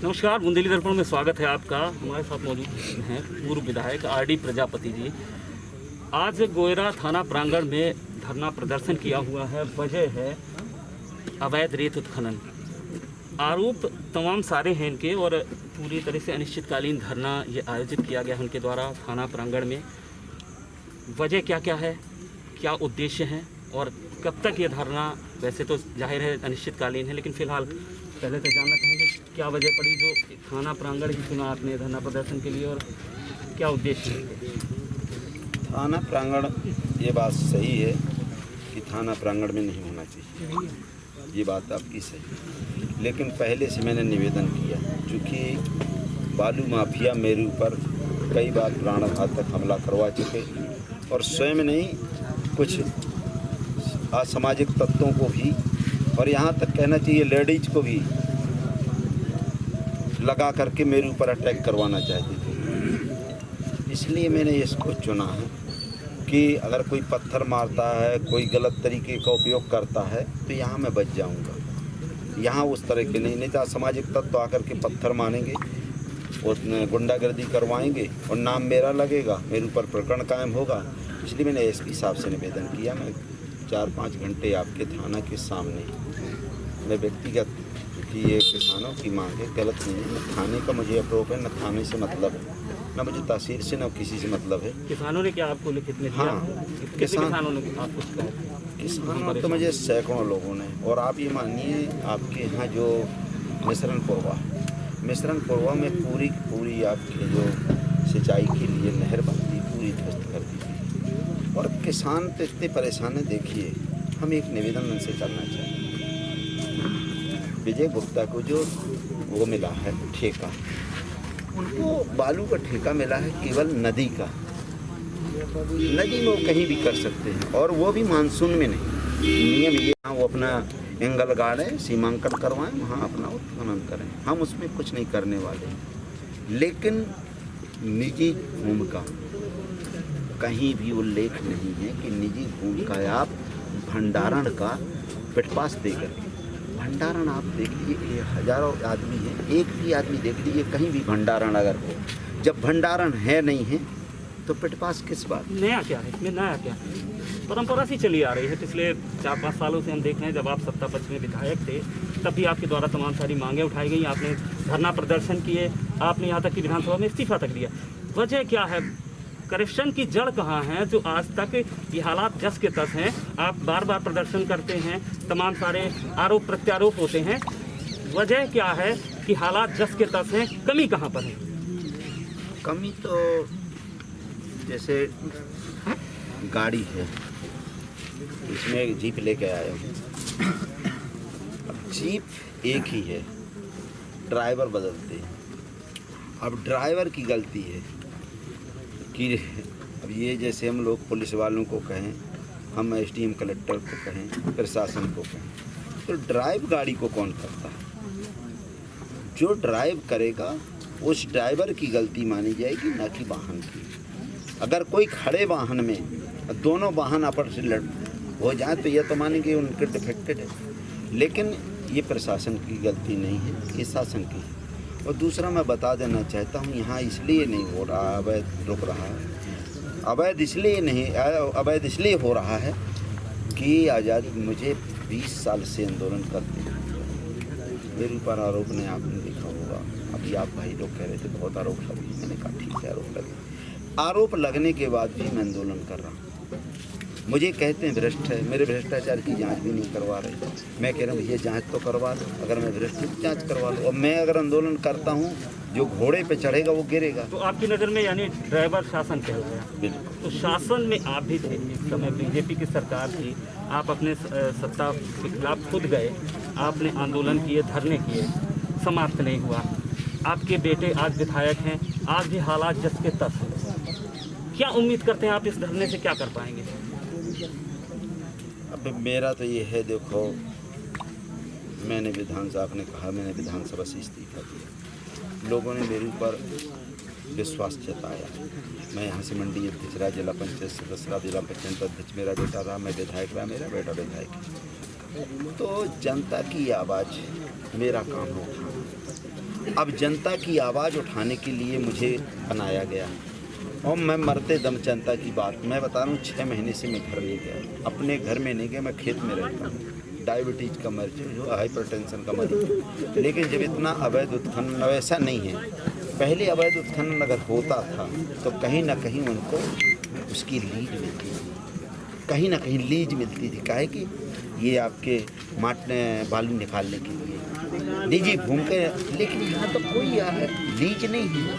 नमस्कार, बुंदेली दर्पण में स्वागत है आपका। हमारे साथ मौजूद हैं पूर्व विधायक आरडी प्रजापति जी। आज गोयरा थाना प्रांगण में धरना प्रदर्शन किया हुआ है। वजह है अवैध रेत उत्खनन। आरोप तमाम सारे हैं इनके और पूरी तरह से अनिश्चितकालीन धरना ये आयोजित किया गया है उनके द्वारा थाना प्रांगण में। वजह क्या क्या है, क्या उद्देश्य हैं और कब तक ये धरना, वैसे तो जाहिर है अनिश्चितकालीन है, लेकिन फ़िलहाल पहले तो जानना चाहेंगे क्या वजह पड़ी जो थाना प्रांगण ही चुना आपने धरना प्रदर्शन के लिए और क्या उद्देश्य है? थाना प्रांगण, ये बात सही है कि थाना प्रांगण में नहीं होना चाहिए, ये बात आपकी सही। लेकिन पहले से मैंने निवेदन किया, चूँकि बालू माफिया मेरे ऊपर कई बार प्राणघातक हमला करवा चुके और स्वयं नहीं कुछ असामाजिक तत्वों को भी, और यहाँ तक कहना चाहिए लेडीज को भी लगा करके मेरे ऊपर अटैक करवाना चाहती थी। इसलिए मैंने इसको चुना है कि अगर कोई पत्थर मारता है, कोई गलत तरीके का उपयोग करता है तो यहाँ मैं बच जाऊँगा। यहाँ उस तरह के नहीं तो असामाजिक तत्व आकर के पत्थर मारेंगे और गुंडागर्दी करवाएंगे और नाम मेरा लगेगा, मेरे ऊपर प्रकरण कायम होगा। इसलिए मैंने एसपी साहब से निवेदन किया, मैं 4-5 घंटे आपके थाना के सामने, मैं व्यक्तिगत कि ये किसानों की मांग है, गलत नहीं है। न थाने का मुझे अप्रोप है, न थाने से मतलब है, न मुझे तहसील से न किसी से मतलब है। किसानों ने क्या आपको लिखित में दिया? हाँ, किसानों ने आपको किसानों तो मुझे सैकड़ों लोगों ने, और आप ये मानिए आपके यहाँ जो मिश्रण पुरवा में पूरी आपकी जो सिंचाई के लिए नहर बनती पूरी ध्वस्त कर दी थी। और किसान तो इतने परेशान है। देखिए, हम एक निवेदन उनसे करना चाहेंगे। विजय गुप्ता को जो वो मिला है ठेका, उनको बालू का ठेका मिला है केवल नदी का। नदी में वो कहीं भी कर सकते हैं और वो भी मानसून में नहीं। नियम ये, वो अपना एंगल गाड़े, सीमांकन करवाएं, वहाँ अपना उत्खनन करें, हम उसमें कुछ नहीं करने वाले। लेकिन निजी भूमि का कहीं भी उल्लेख नहीं है कि निजी भूमि का आप भंडारण का पिटपास देकर, भंडारण आप देख लीजिए, हजारों आदमी हैं, एक भी आदमी देख लीजिए कहीं भी भंडारण अगर हो, जब भंडारण है नहीं है तो पिटपास किस बात? नया क्या है इसमें? नया क्या है? परंपरा सी चली आ रही है पिछले 4-5 सालों से। हम देख रहे हैं जब आप सत्ता पक्ष में विधायक थे तब भी आपके द्वारा तमाम सारी मांगें उठाई गई, आपने धरना प्रदर्शन किए, आपने यहाँ तक कि विधानसभा में इस्तीफा तक दिया। वजह क्या है? करप्शन की जड़ कहाँ है जो आज तक ये हालात जस के तस हैं? आप बार बार प्रदर्शन करते हैं, तमाम सारे आरोप प्रत्यारोप होते हैं। वजह क्या है कि हालात जस के तस हैं? कमी कहाँ पर है? कमी तो जैसे गाड़ी है, इसमें एक जीप लेके आया हूँ। अब जीप एक ही है, ड्राइवर बदलते हैं। अब ड्राइवर की गलती है कि अब ये जैसे हम लोग पुलिस वालों को कहें, हम एसडीएम कलेक्टर को कहें, प्रशासन को कहें, तो ड्राइव गाड़ी को कौन करता है? जो ड्राइव करेगा उस ड्राइवर की गलती मानी जाएगी, ना कि वाहन की। अगर कोई खड़े वाहन में दोनों वाहन आपस में लड़ हो जाए तो ये तो मानेंगे उनके डिफेक्टेड है, लेकिन ये प्रशासन की गलती नहीं है, ये शासन की है। और दूसरा मैं बता देना चाहता हूँ, यहाँ इसलिए नहीं हो रहा अवैध रुक रहा है, अवैध इसलिए हो रहा है कि आज़ादी, मुझे 20 साल से आंदोलन करते हैं, मेरे ऊपर आरोप नहीं, आपने देखा होगा। अभी आप भाई लोग कह रहे थे बहुत आरोप लगे, मैंने कहा ठीक है आरोप लगे। आरोप लगने के बाद भी मैं आंदोलन कर रहा हूँ। मुझे कहते हैं भ्रष्ट है, मेरे भ्रष्टाचार की जांच भी नहीं करवा रहे। मैं कह रहा हूँ भैया जांच तो करवा लो, अगर मैं भ्रष्ट हूँ जांच करवा लो। और मैं अगर आंदोलन करता हूँ, जो घोड़े पे चढ़ेगा वो गिरेगा। तो आपकी नज़र में यानी ड्राइवर शासन कहलाया? बिल्कुल। तो शासन में आप भी थे, एक समय बीजेपी की सरकार थी, आप अपने सत्ता के खिलाफ खुद गए, आपने आंदोलन किए, धरने किए, समाप्त नहीं हुआ। आपके बेटे आज विधायक हैं, आज भी हालात जस के तस हैं। क्या उम्मीद करते हैं आप इस धरने से, क्या कर पाएंगे? अब मेरा तो ये है, देखो मैंने आपने कहा मैंने विधानसभा से इस्तीफा दिया, लोगों ने मेरे ऊपर विश्वास जताया। मैं यहाँ से मंडी अध्यक्ष रहा, जिला पंचायत सदस्य रहा, जिला पंचायत अध्यक्ष मेरा बेटा रहा, मैं विधायक रहा, मेरा बेटा विधायक है। तो जनता की आवाज़ मेरा काम है उठाना। अब जनता की आवाज़ उठाने के लिए मुझे बनाया गया और मैं मरते दम जनता की बात मैं बता रहा हूँ। 6 महीने से मैं घर नहीं गया, अपने घर में नहीं गया, मैं खेत में रहता हूँ। डायबिटीज़ का मरीज जो हाइपरटेंशन का मरीज, लेकिन जब इतना अवैध उत्खनन वैसा नहीं है। पहले अवैध उत्खनन अगर होता था तो कहीं ना कहीं उनको उसकी लीज मिलती थी, कहीं ना कहीं लीज मिलती थी। काहे कि ये आपके बालू निकालने के लिए निजी भूमि के, लेकिन यहाँ तो कोई लीज नहीं है,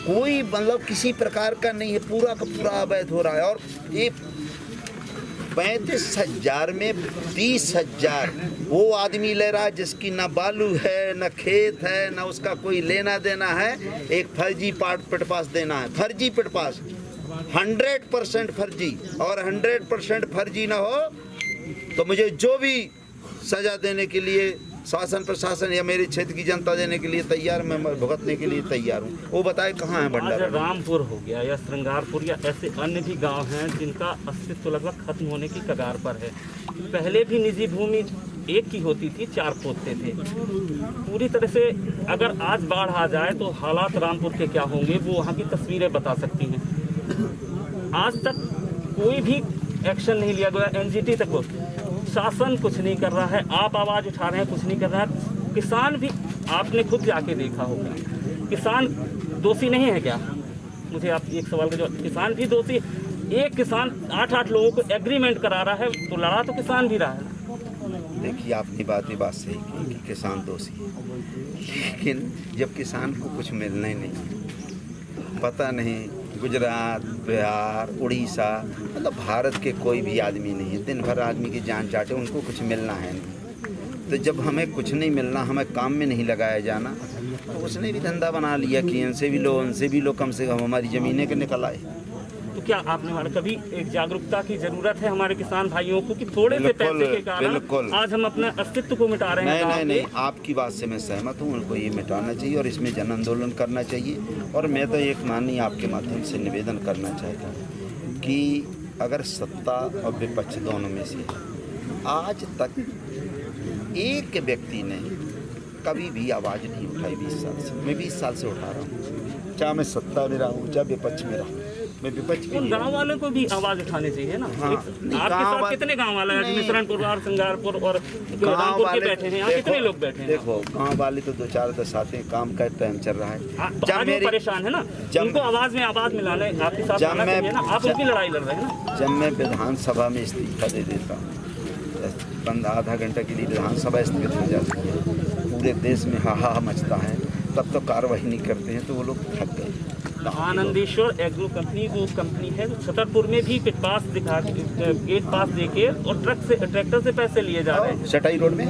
कोई मतलब किसी प्रकार का नहीं है, पूरा का पूरा अवैध हो रहा है। और ये 35,000 में 30,000 वो आदमी ले रहा है जिसकी ना बालू है, ना खेत है, ना उसका कोई लेना देना है। एक फर्जी पिट पास देना है, फर्जी पिट पास 100% फर्जी, और 100% फर्जी ना हो तो मुझे जो भी सज़ा देने के लिए शासन प्रशासन या मेरे क्षेत्र की जनता देने के लिए तैयार, मैं भुगतने के लिए तैयार हूँ। वो बताए कहाँ है भंडारा? रामपुर हो गया या श्रृंगारपुर या ऐसे अन्य भी गांव हैं जिनका अस्तित्व लगभग खत्म होने की कगार पर है। पहले भी निजी भूमि एक की होती थी, 4 पोते थे। पूरी तरह से अगर आज बाढ़ आ जाए तो हालात रामपुर के क्या होंगे वो वहाँ की तस्वीरें बता सकती हैं। आज तक कोई भी एक्शन नहीं लिया गया, एनजीटी तक शासन कुछ नहीं कर रहा है, आप आवाज़ उठा रहे हैं, कुछ नहीं कर रहा है। किसान भी, आपने खुद जाके देखा होगा, किसान दोषी नहीं है क्या? मुझे आप एक सवाल का जवाब, किसान भी दोषी? एक किसान 8 लोगों को एग्रीमेंट करा रहा है तो लड़ा तो किसान भी रहा है। देखिए आपने बात सही की कि किसान दोषी है, लेकिन जब किसान को कुछ मिलना ही नहीं, पता नहीं गुजरात, बिहार, उड़ीसा, मतलब भारत के कोई भी आदमी नहीं है, दिन भर आदमी की जान चाटे, उनको कुछ मिलना है नहीं। तो जब हमें कुछ नहीं मिलना, हमें काम में नहीं लगाया जाना, तो उसने भी धंधा बना लिया कि इनसे भी लो कम से कम हमारी ज़मीनें के निकल आए। तो क्या आपने हमारे कभी एक जागरूकता की जरूरत है हमारे किसान भाइयों को कि थोड़े से पैसे के कारण आज हम अपने अस्तित्व को मिटा रहे हैं? नहीं, आपकी बात से मैं सहमत हूँ। उनको ये मिटाना चाहिए और इसमें जन आंदोलन करना चाहिए। और मैं तो एक माननीय आपके माध्यम से निवेदन करना चाहता हूँ कि अगर सत्ता और विपक्ष दोनों में से आज तक एक व्यक्ति ने कभी भी आवाज़ नहीं उठाई 20 साल से, मैं 20 साल से उठा रहा हूँ, चाहे मैं सत्ता में रहा हूँ चाहे विपक्ष में रहा हूँ, मैं विपक्ष में। गांव वालों को भी आवाज उठानी चाहिए ना। हाँ, आपके साथ कितने गांव वाले हैं? मिश्रणपुर और श्रृंगारपुर और रामपुर के बैठे हैं, यहाँ कितने लोग बैठे हैं? देखो गांव वाले तो 2-4 आते हैं, काम का टाइम चल रहा है। जब मेरे परेशान है ना, उनको आवाज में आवाज मिलाने आपके साथ आना चाहिए ना, आप उनकी लड़ाई लड़ रहे हैं ना। जब मैं विधानसभा में इस्तीफा दे देता हूँ, आधा घंटा के लिए विधानसभा स्थगित हो जाती है, पूरे देश में हाहा मचता है, तब तो कार्रवाई नहीं करते हैं, तो वो लोग थक गए। आनंदेश्वर एग्रो कंपनी वो कंपनी है छतरपुर में भी पिट पास दिखा के, गेट पास देके और ट्रैक्टर से पैसे लिए जा रहे हैं। चटाई रोड में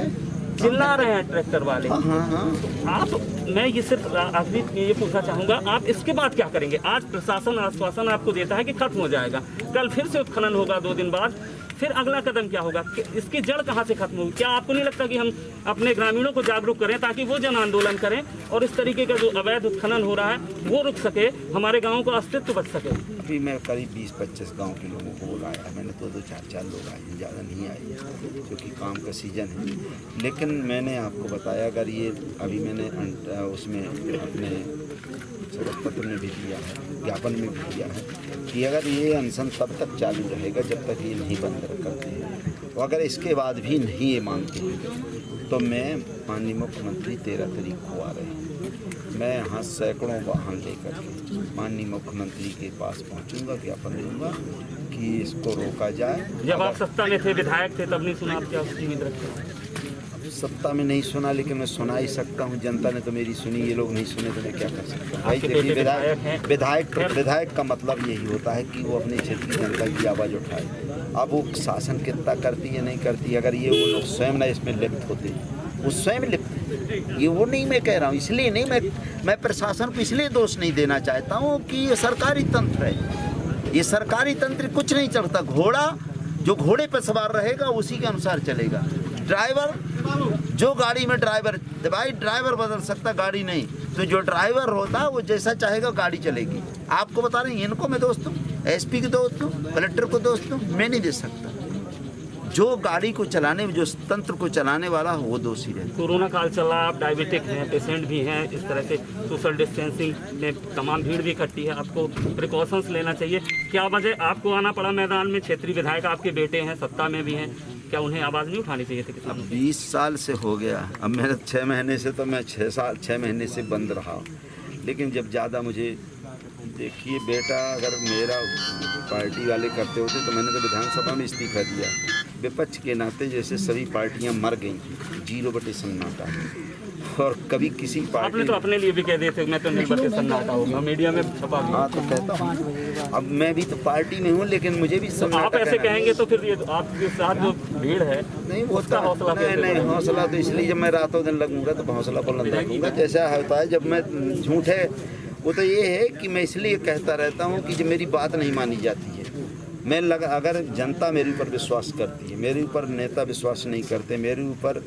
चिल्ला रहे हैं ट्रैक्टर वाले। आप, मैं ये सिर्फ आखिरी ये पूछना चाहूँगा, आप इसके बाद क्या करेंगे? आज प्रशासन आश्वासन आपको देता है कि खत्म हो जाएगा, कल फिर से उत्खनन होगा 2 दिन बाद, फिर अगला कदम क्या होगा? इसकी जड़ कहाँ से खत्म होगी? क्या आपको नहीं लगता कि हम अपने ग्रामीणों को जागरूक करें ताकि वो जन आंदोलन करें और इस तरीके का जो अवैध उत्खनन हो रहा है वो रुक सके, हमारे गाँव का अस्तित्व बच सके? अभी मैं करीब 20-25 गाँव के लोगों को बुलाया, मैंने 2-4 लोग आए, ज़्यादा नहीं आए क्योंकि काम का सीजन है। लेकिन मैंने आपको बताया, अगर ये अभी मैंने उसमें अपने सड़क पत्र में भी दिया है, ज्ञापन में भी दिया है कि अगर ये अनशन तब तक चालू रहेगा जब तक ये नहीं बंद करते हैं, और अगर इसके बाद भी नहीं ये मानते हैं तो मैं माननीय मुख्यमंत्री 13 तारीख को आ रहे हैं, मैं यहाँ सैकड़ों वाहन लेकर के माननीय मुख्यमंत्री के पास पहुँचूँगा, ज्ञापन दूँगा कि इसको रोका जाए। जब आप सत्ता में थे, विधायक थे, तब नहीं सुना? आप क्या उसकी उम्मीद रखते? सत्ता में नहीं सुना, लेकिन मैं सुना ही सकता हूँ। जनता ने तो मेरी सुनी, ये लोग नहीं सुने तो मैं क्या कर सकता हूँ? भाई देखिए, विधायक का मतलब यही होता है कि वो अपने क्षेत्र की जनता की आवाज़ उठाए। अब वो शासन कितना करती है नहीं करती, अगर ये वो लोग स्वयं ना इसमें लिप्त होते, वो स्वयं लिप्त, ये वो नहीं मैं कह रहा हूँ, इसलिए नहीं, मैं प्रशासन को इसलिए दोष नहीं देना चाहता हूँ कि ये सरकारी तंत्र है, ये सरकारी तंत्र कुछ नहीं चलता। घोड़ा जो घोड़े पर सवार रहेगा उसी के अनुसार चलेगा। ड्राइवर, जो गाड़ी में ड्राइवर, भाई ड्राइवर बदल सकता, गाड़ी नहीं, तो जो ड्राइवर होता वो जैसा चाहेगा गाड़ी चलेगी। आपको बता रहे हैं, इनको मैं दोस्त हूँ, एसपी के दोस्त हूँ, कलेक्टर को दोस्त हूँ, मैं नहीं दे सकता। जो गाड़ी को चलाने जो तंत्र को चलाने वाला वो दोषी है। कोरोना काल चल रहा है, आप डायबिटिक हैं, पेशेंट भी हैं, इस तरह से सोशल डिस्टेंसिंग में तमाम भीड़ भी इकट्ठी है, आपको प्रिकॉशंस लेना चाहिए। क्या वजह आपको आना पड़ा मैदान में? क्षेत्रीय विधायक आपके बेटे हैं, सत्ता में भी हैं, क्या उन्हें आवाज़ नहीं उठानी चाहिए थी किसानों की? 20 साल से हो गया, अब मेरे 6 महीने से तो मैं 6 महीने से बंद रहा। लेकिन जब ज़्यादा मुझे देखिए बेटा, अगर मेरा पार्टी वाले करते होते तो मैंने तो विधानसभा में इस्तीफा दिया। विपक्ष के नाते जैसे सभी पार्टियां मर गई, 0 सन्नाटा। और कभी किसी पार्टी आपने तो अपने लिए भी कह दिए थे मैं तो निर्भर सन्नाटा होगा, मीडिया में छपा भी। हाँ तो कहता हूँ, अब मैं भी तो पार्टी में हूँ, लेकिन मुझे भी तो आप ऐसे कहेंगे तो फिर ये आपके साथ जो भीड़ है नहीं होता हौसला नहीं हौसला तो इसलिए जब मैं रातों दिन लगूंगा तो हौसला बुलंद रखूंगा। जैसा होता है जब मैं झूठ है वो तो ये है कि मैं इसलिए कहता रहता हूँ कि जब मेरी बात नहीं मानी जाती है, मैं अगर जनता मेरे ऊपर विश्वास करती है, मेरे ऊपर नेता विश्वास नहीं करते, मेरे ऊपर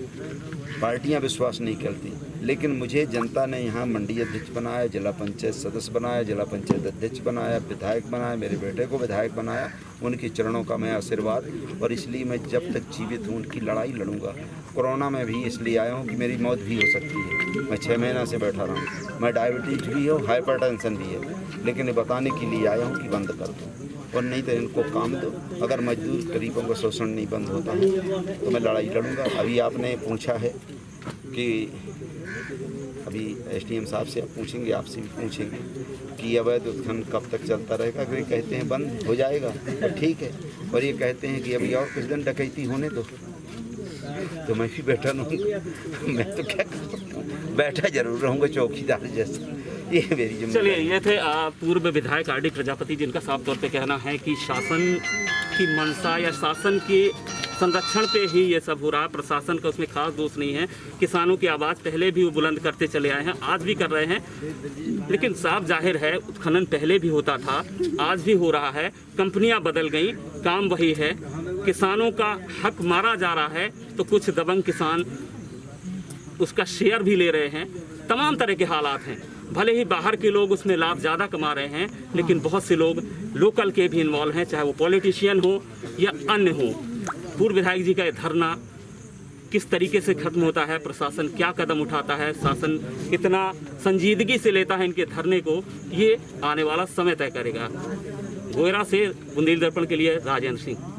पार्टियां विश्वास नहीं करती, लेकिन मुझे जनता ने यहाँ मंडी अध्यक्ष बनाया, जिला पंचायत सदस्य बनाया, जिला पंचायत अध्यक्ष बनाया, विधायक बनाया, मेरे बेटे को विधायक बनाया, उनके चरणों का मैं आशीर्वाद, और इसलिए मैं जब तक जीवित हूँ उनकी लड़ाई लड़ूंगा। कोरोना में भी इसलिए आया हूँ कि मेरी मौत भी हो सकती है, मैं 6 महीना से बैठा रहा हूँ, मैं डायबिटीज भी है, हाइपरटेंशन भी है, लेकिन ये बताने के लिए आया हूँ कि बंद कर दो और नहीं तो इनको काम दो। अगर मजदूर गरीबों का शोषण नहीं बंद होता है तो मैं लड़ाई लड़ूंगा। अभी आपने पूछा है कि अभी एसडीएम साहब से आप पूछेंगे, आपसे भी पूछेंगे कि अवैध उत्खनन कब तक चलता रहेगा। अगर ये कहते हैं बंद हो जाएगा तो ठीक है, और ये कहते हैं कि अभी और कुछ दिन डकैती होने दो तो मैं भी बैठा रहूँगा। मैं तो क्या कर सकता हूँ, बैठा जरूर रहूँगा चौकीदार जैसे। ये मेरी जिम्मेदारी। चलिए, ये थे पूर्व विधायक आरडी प्रजापति, जिनका साफ तौर पे कहना है कि शासन की मंशा या शासन के संरक्षण पे ही ये सब हो रहा है, प्रशासन का उसमें खास दोष नहीं है। किसानों की आवाज़ पहले भी वो बुलंद करते चले आए हैं, आज भी कर रहे हैं, लेकिन साफ जाहिर है उत्खनन पहले भी होता था, आज भी हो रहा है, कंपनियां बदल गई, काम वही है, किसानों का हक मारा जा रहा है तो कुछ दबंग किसान उसका शेयर भी ले रहे हैं। तमाम तरह के हालात हैं, भले ही बाहर के लोग उसमें लाभ ज़्यादा कमा रहे हैं, लेकिन बहुत से लोग लोकल के भी इन्वॉल्व हैं, चाहे वो पॉलिटिशियन हो या अन्य हो। पूर्व विधायक जी का ये धरना किस तरीके से खत्म होता है, प्रशासन क्या कदम उठाता है, शासन कितना संजीदगी से लेता है इनके धरने को, ये आने वाला समय तय करेगा। गोयरा से बुंदेली दर्पण के लिए राजेंद्र सिंह।